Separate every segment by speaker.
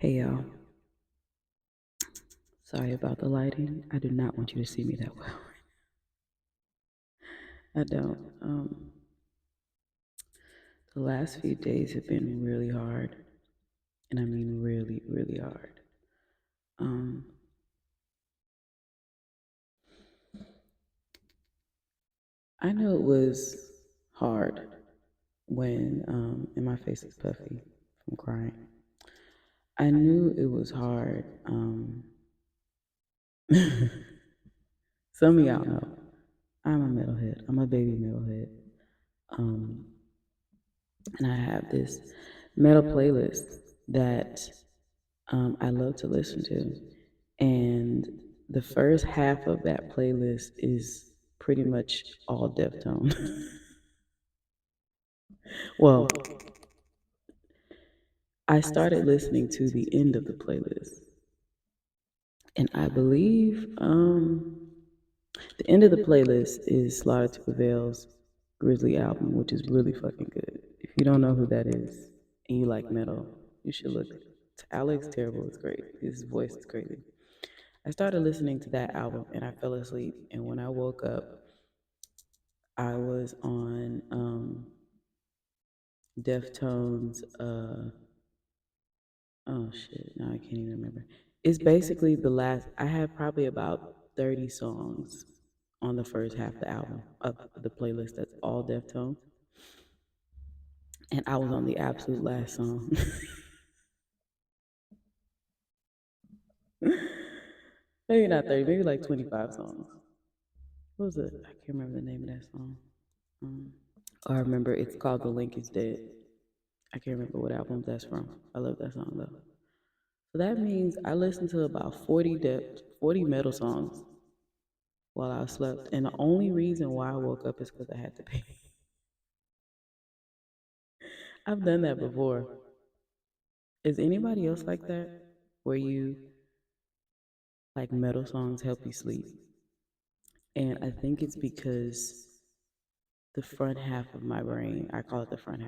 Speaker 1: Hey y'all, sorry about the lighting. I do not want you to see me that well. I don't. The last few days have been really hard, and I mean really, really hard. Um, I know it was hard when, and my face is puffy from crying. I knew it was hard. Some of y'all know I'm a metalhead. I'm a baby metalhead. Um, and I have this metal playlist that I love to listen to. And the first half of that playlist is pretty much all Deftone. Well, I started listening to the end of the playlist, and I believe the end of the playlist is Slaughter to Prevail's Grizzly album, which is really fucking good. If you don't know who that is and you like metal, you should look. Alex Terrible is great. His voice is crazy. I started listening to that album and I fell asleep. And when I woke up, I was on Deftones. Oh shit, now I can't even remember. It's basically the last. I have probably about 30 songs on the first half of the album of the playlist. That's all Deftones, and I was on the absolute last song. Maybe not 30, maybe like 25 songs. What was it? I can't remember the name of that song. Um, I remember it's called "The Link Is Dead." I can't remember what album that's from. I love that song though. So that means I listened to about 40 metal songs while I slept. And the only reason why I woke up is because I had to pee. I've done that before. Is anybody else like that? Where you like metal songs help you sleep? And I think it's because the front half of my brain, I call it the front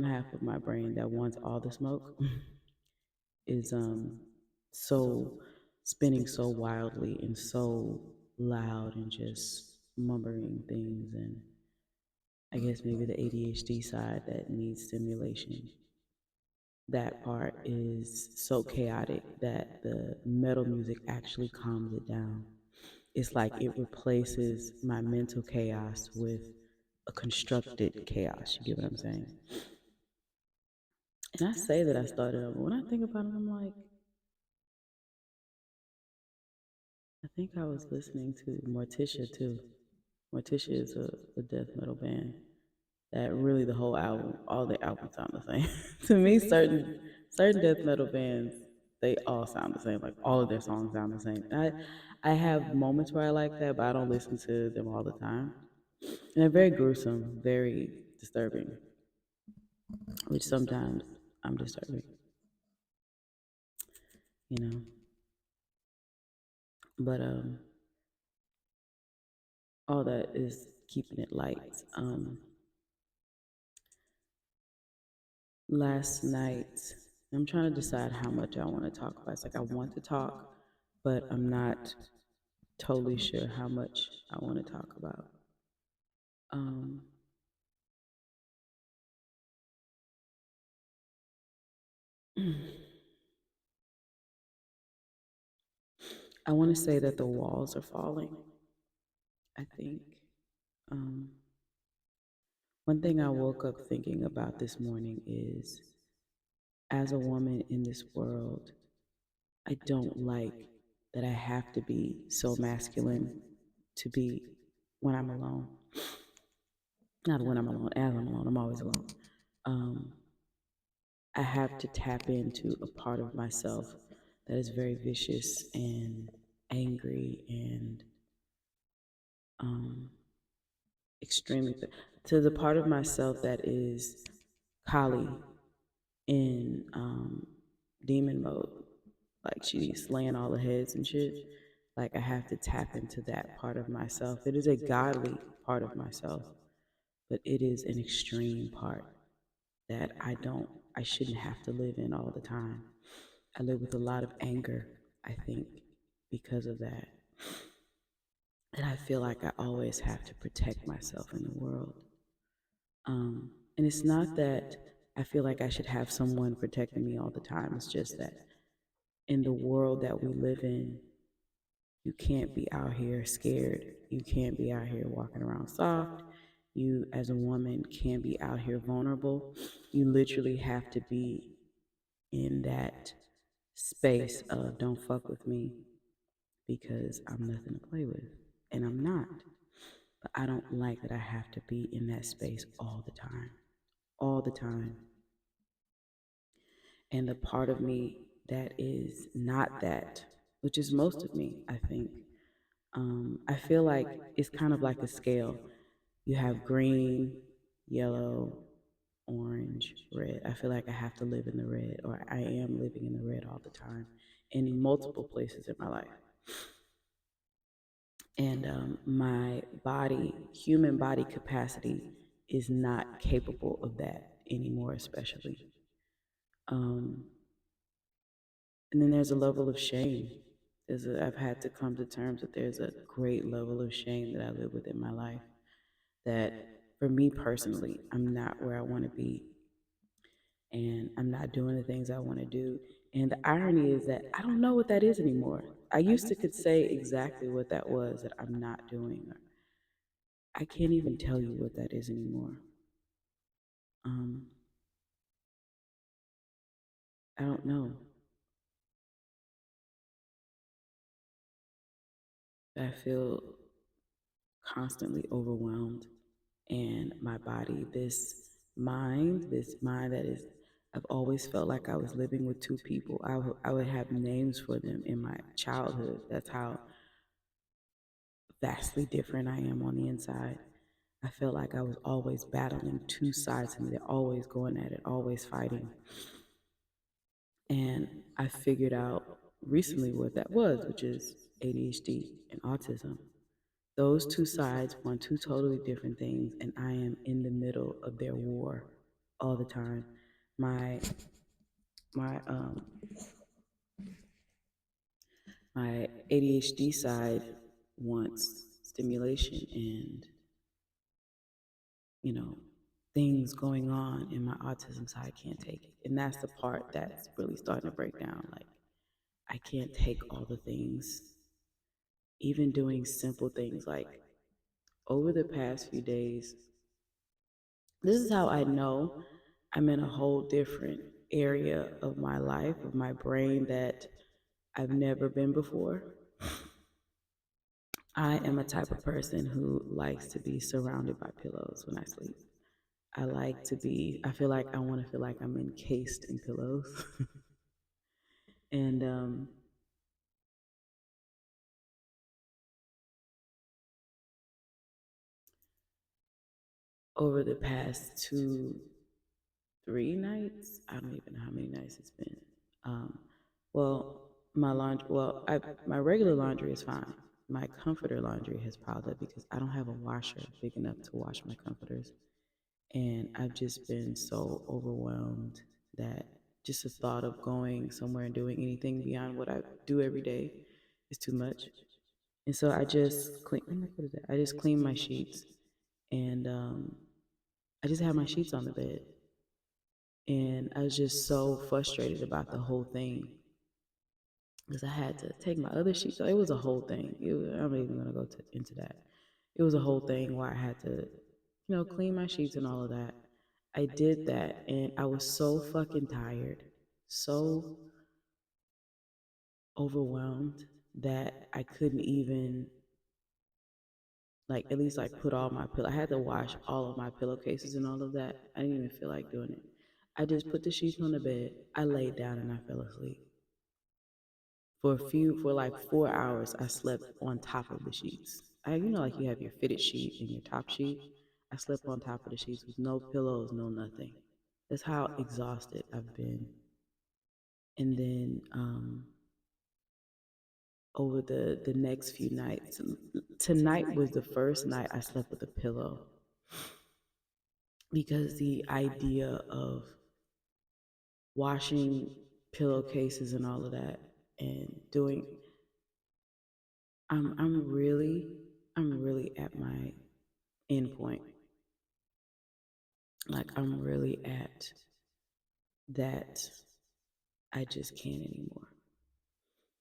Speaker 1: half of my brain that wants all the smoke is so spinning so wildly and so loud and just mumbling things, and I guess maybe the ADHD side that needs stimulation. That part is so chaotic that the metal music actually calms it down. It's like it replaces my mental chaos with a constructed chaos. You get what I'm saying? And I say that I started over. When I think about it, I'm like, I think I was listening to Morticia too. Morticia is a death metal band that really the whole album, all the albums sound the same. To me, certain death metal bands, they all sound the same. Like all of their songs sound the same. I have moments where I like that, but I don't listen to them all the time. And they're very gruesome, very disturbing, which sometimes I'm disturbing, you know. But all that is keeping it light. Last night, I'm trying to decide how much I want to talk about. It's like I want to talk, but I'm not totally sure how much I want to talk about. Um, I want to say that the walls are falling. I think um, one thing I woke up thinking about this morning is as a woman in this world, I don't like that I have to be so masculine to be when I'm alone. Not when I'm alone, as I'm alone, I'm always alone. Um, I have to tap into a part of myself that is very vicious and angry and um, extremely to the part of myself that is Kali in demon mode. Like she's slaying all the heads and shit. Like I have to tap into that part of myself. It is a godly part of myself, but it is an extreme part that I shouldn't have to live in all the time. I live with a lot of anger, I think, because of that. And I feel like I always have to protect myself in the world. And it's not that I feel like I should have someone protecting me all the time. It's just that in the world that we live in, you can't be out here scared. You can't be out here walking around soft. You, as a woman, can't be out here vulnerable. You literally have to be in that space of don't fuck with me because I'm nothing to play with. And I'm not. But I don't like that I have to be in that space all the time. All the time. And the part of me that is not that, which is most of me, I think, I feel like it's kind of like a scale. You have green, yellow, orange, red. I feel like I have to live in the red, or I am living in the red all the time in multiple places in my life. And my body, human body capacity, is not capable of that anymore, especially. Um, and then there's a level of shame. I've had to come to terms that there's a great level of shame that I live with in my life. That for me personally, I'm not where I want to be, and I'm not doing the things I want to do. And the irony is that I don't know what that is anymore. I used to could say exactly what that was that I'm not doing. Or I can't even tell you what that is anymore. Um, I don't know. I feel constantly overwhelmed, and my body, this mind that is, I've always felt like I was living with two people. I would have names for them in my childhood. That's how vastly different I am on the inside. I felt like I was always battling two sides of me. They're always going at it, always fighting. And I figured out recently what that was, which is ADHD and autism. Those two sides want two totally different things, and I am in the middle of their war all the time. My my my ADHD side wants stimulation and, you know, things going on, and my autism side can't take it. And that's the part that's really starting to break down. Like, I can't take all the things, even doing simple things like over the past few days. This is how I know I'm in a whole different area of my life, of my brain that I've never been before. I am a type of person who likes to be surrounded by pillows when I sleep. I feel like I want to feel like I'm encased in pillows. And over the past 3 nights, I don't even know how many nights it's been. Um, well, my regular laundry is fine. My comforter laundry has piled up because I don't have a washer big enough to wash my comforters. And I've just been so overwhelmed that just the thought of going somewhere and doing anything beyond what I do every day is too much. And so I just clean. I'm like, what is that? I just clean my sheets, and I just have my sheets on the bed. And I was just so frustrated about the whole thing because I had to take my other sheets. So it was a whole thing. I'm not even gonna go into that. It was a whole thing where I had to, clean my sheets and all of that. I did that, and I was so fucking tired, so overwhelmed that I couldn't even like at least like put all my pillow. I had to wash all of my pillowcases and all of that. I didn't even feel like doing it. I just put the sheets on the bed. I laid down and I fell asleep. For like 4 hours, I slept on top of the sheets. Like you have your fitted sheet and your top sheet. I slept on top of the sheets with no pillows, no nothing. That's how exhausted I've been. And then over the next few nights, tonight was the first night I slept with a pillow because the idea of washing pillowcases and all of that, and doing. I'm really at my end point. Like I'm really at that. I just can't anymore.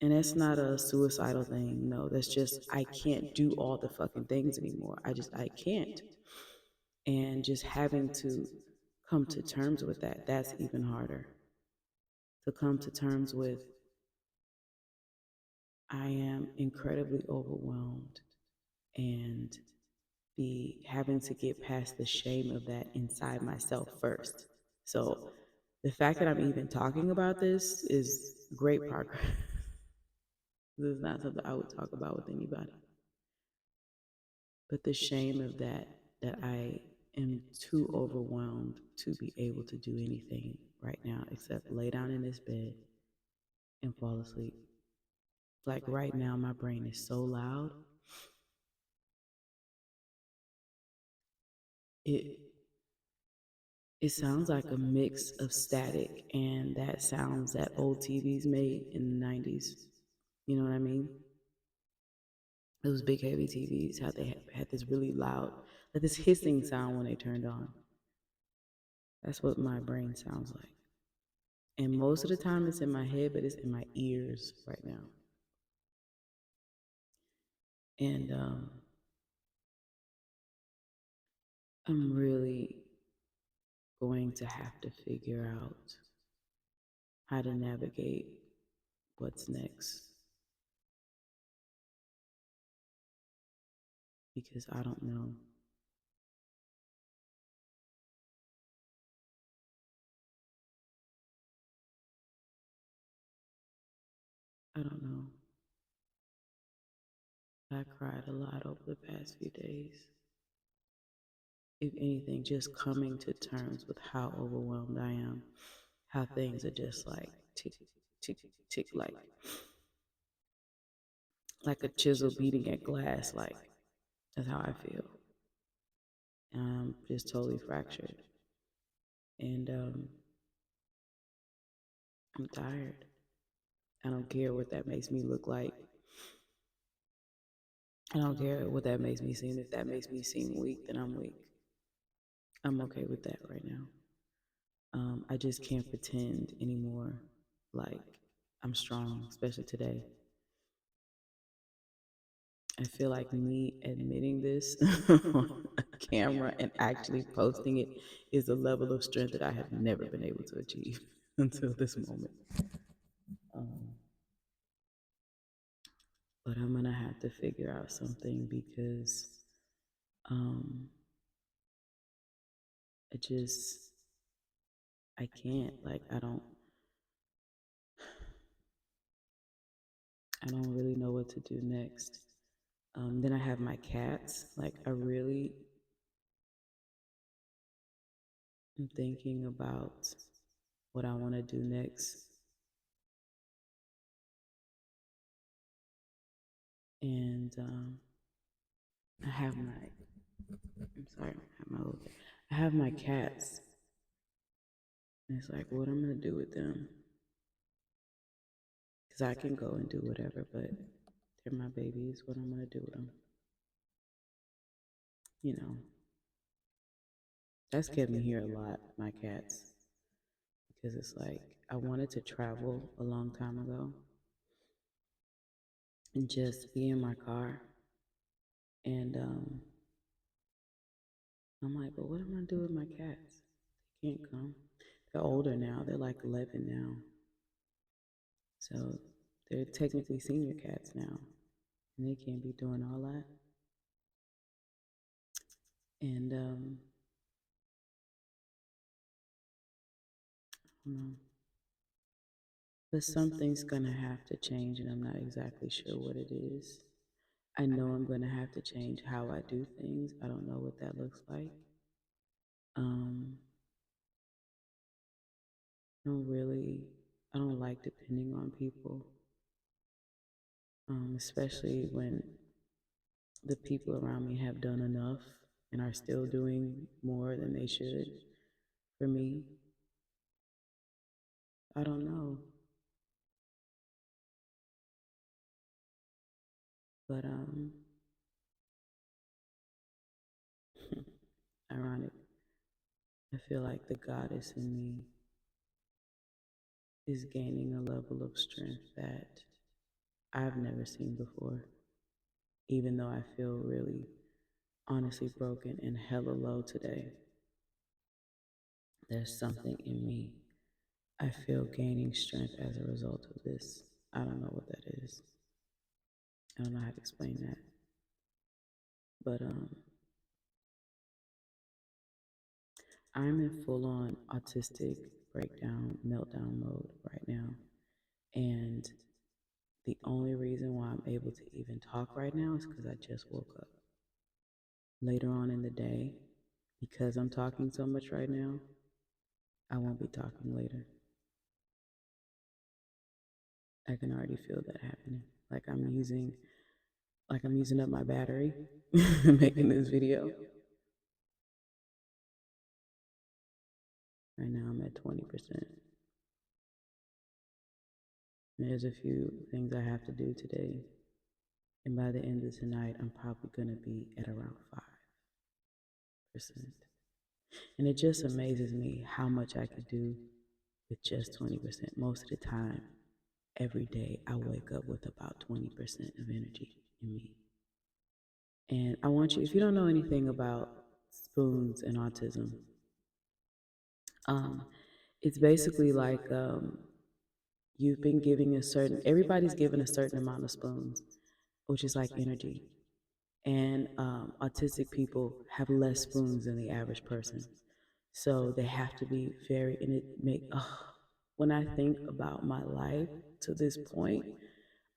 Speaker 1: And that's not a suicidal thing. No, that's just I can't do all the fucking things anymore. I can't. And just having to come to terms with that, that's even harder. To come to terms with I am incredibly overwhelmed and be having to get past the shame of that inside myself first. So the fact that I'm even talking about this is great progress. This is not something I would talk about with anybody. But the shame of that I am too overwhelmed to be able to do anything right now except lay down in this bed and fall asleep. Like right now, my brain is so loud. It it sounds like a mix of static and that sounds that old TVs made in the 90s. You know what I mean? Those big heavy TVs, how they had this really loud, like this hissing sound when they turned on. That's what my brain sounds like. And most of the time it's in my head, but it's in my ears right now. And I'm really going to have to figure out how to navigate what's next because I don't know. I don't know. I cried a lot over the past few days. If anything, just coming to terms with how overwhelmed I am, how things are just like tick, tick, tick, like a chisel beating at glass. Like that's how I feel. I'm just totally fractured, and I'm tired. I don't care what that makes me look like. I don't care what that makes me seem. If that makes me seem weak, then I'm weak. I'm okay with that right now. I just can't pretend anymore like I'm strong, especially today. I feel like me admitting this on a camera and actually posting it is a level of strength that I have never been able to achieve until this moment. Um, but I'm gonna have to figure out something because um, I just I can't like I don't really know what to do next. Then I have my cats. Like I really am thinking about what I want to do next, and I have my. I'm sorry, I have my little. I have my cats, and it's like what I'm gonna do with them because I can go and do whatever, but they're my babies. What I'm gonna do with them, you know. That's kept me here a lot. My cats, because it's like I wanted to travel a long time ago and just be in my car. And I'm like, but what am I gonna do with my cats? They can't come. They're older now. They're like 11 now. So they're technically senior cats now. And they can't be doing all that. And I don't know. But something's gonna have to change, and I'm not exactly sure what it is. I know I'm gonna have to change how I do things. I don't know what that looks like. Um, I don't really, I don't like depending on people, especially when the people around me have done enough and are still doing more than they should for me. I don't know. But ironic. I feel like the goddess in me is gaining a level of strength that I've never seen before. Even though I feel really honestly broken and hella low today, there's something in me I feel gaining strength as a result of this. I don't know what that is. I don't know how to explain that. But I'm in full on autistic breakdown, meltdown mode right now. And the only reason why I'm able to even talk right now is because I just woke up. Later on in the day, because I'm talking so much right now, I won't be talking later. I can already feel that happening. Like I'm using up my battery making this video. Right now I'm at 20%. There's a few things I have to do today. And by the end of tonight, I'm probably going to be at around 5%. And it just amazes me how much I could do with just 20%. Most of the time, every day, I wake up with about 20% of energy in me. And I want you, if you don't know anything about spoons and autism, um, it's basically like you've been giving everybody's given a certain amount of spoons, which is like energy. And autistic people have less spoons than the average person. So they have to be and it when I think about my life to this point,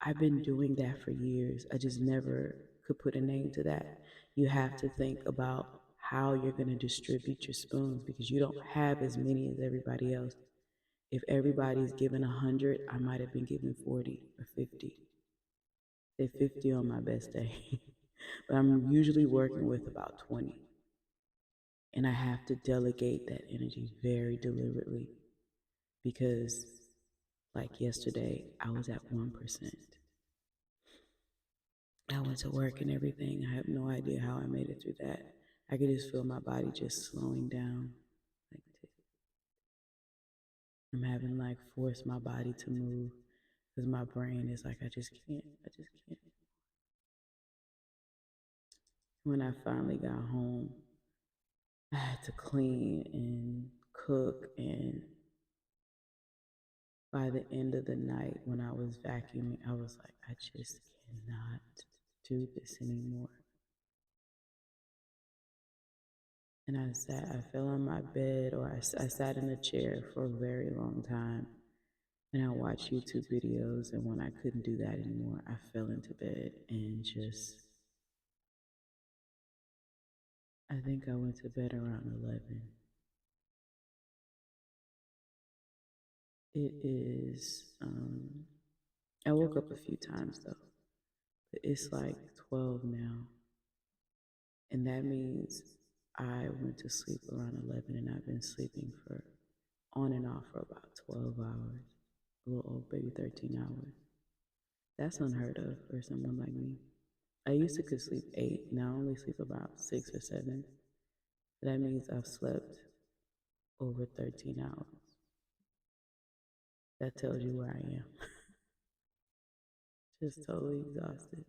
Speaker 1: I've been doing that for years. I just never could put a name to that. You have to think about how you're going to distribute your spoons because you don't have as many as everybody else. If everybody's given 100, I might have been given 40 or 50. Say 50 on my best day. But I'm usually working with about 20. And I have to delegate that energy very deliberately because, like yesterday, I was at 1%. I went to work and everything. I have no idea how I made it through that. I could just feel my body just slowing down. Like I'm having like force my body to move because my brain is like, I just can't. I just can't. When I finally got home, I had to clean and cook. And by the end of the night, when I was vacuuming, I was like, I just cannot do this anymore. And I fell on my bed, or I sat in a chair for a very long time. And I watched YouTube videos. And when I couldn't do that anymore, I fell into bed and I think I went to bed around 11. It is, I woke up a few times though, but it's like 12 now. And that means I went to sleep around 11 and I've been sleeping for on and off for about 12 hours, a little over maybe 13 hours. That's unheard of for someone like me. I used to could sleep 8, now I only sleep about 6 or 7. That means I've slept over 13 hours. That tells you where I am. Just totally exhausted.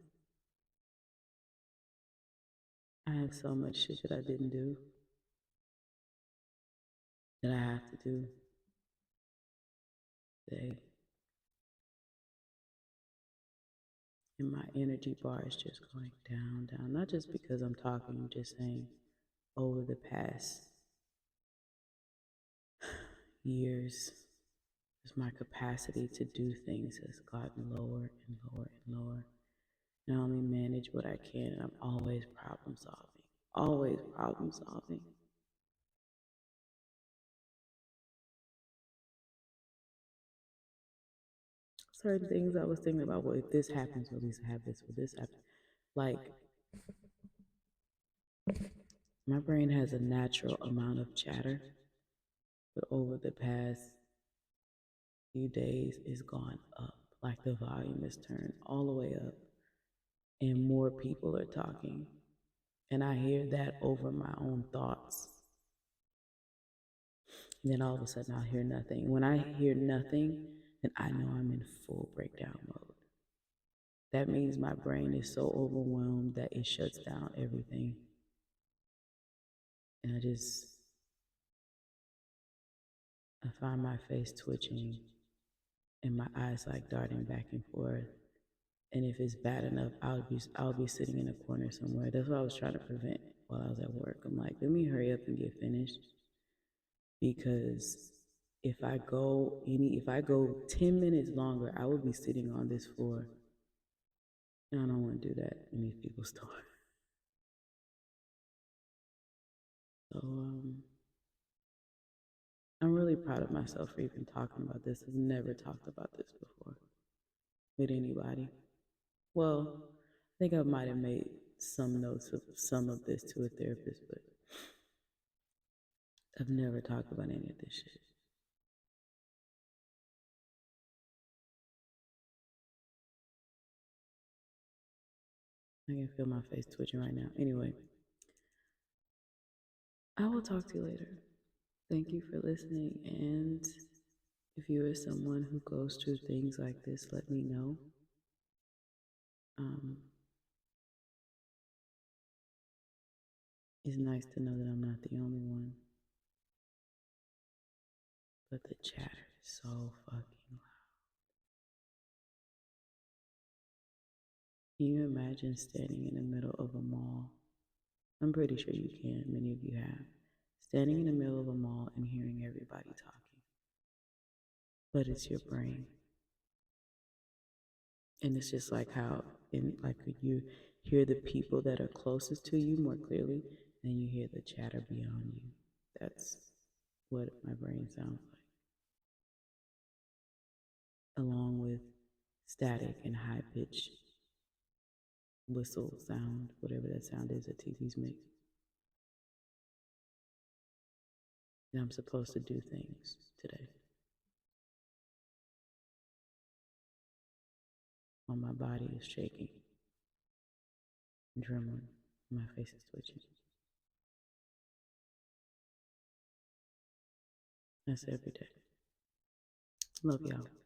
Speaker 1: I have so much shit that I didn't do that I have to do today. And my energy bar is just going down, down. Not just because I'm talking, I'm just saying over the past years, just my capacity to do things has gotten lower and lower and lower. And I only manage what I can, and I'm always problem solving. Always problem solving. Certain things I was thinking about, well, if this happens, will this have this, will this happen? Like, my brain has a natural amount of chatter, but over the past few days, it's gone up. Like, the volume is turned all the way up. and more people are talking. And I hear that over my own thoughts. And then all of a sudden I'll hear nothing. When I hear nothing, then I know I'm in full breakdown mode. That means my brain is so overwhelmed that it shuts down everything. And I find my face twitching and my eyes like darting back and forth. And if it's bad enough, I'll be sitting in a corner somewhere. That's what I was trying to prevent while I was at work. I'm like, let me hurry up and get finished, because if I go 10 minutes longer, I will be sitting on this floor. And I don't want to do that in these people's store. So I'm really proud of myself for even talking about this. I've never talked about this before with anybody. Well, I think I might have made some notes of some of this to a therapist, but I've never talked about any of this shit. I can feel my face twitching right now. Anyway, I will talk to you later. Thank you for listening. And if you are someone who goes through things like this, let me know. Um, it's nice to know that I'm not the only one. But the chatter is so fucking loud. Can you imagine standing in the middle of a mall? I'm pretty sure you can. Many of you have. Standing in the middle of a mall and hearing everybody talking. But it's your brain. And it's just like how, you hear the people that are closest to you more clearly, and you hear the chatter beyond you. That's what my brain sounds like, along with static and high pitch whistle sound, whatever that sound is that TVs make. And I'm supposed to do things today while my body is shaking and trembling. My face is twitching. That's every day. Love y'all.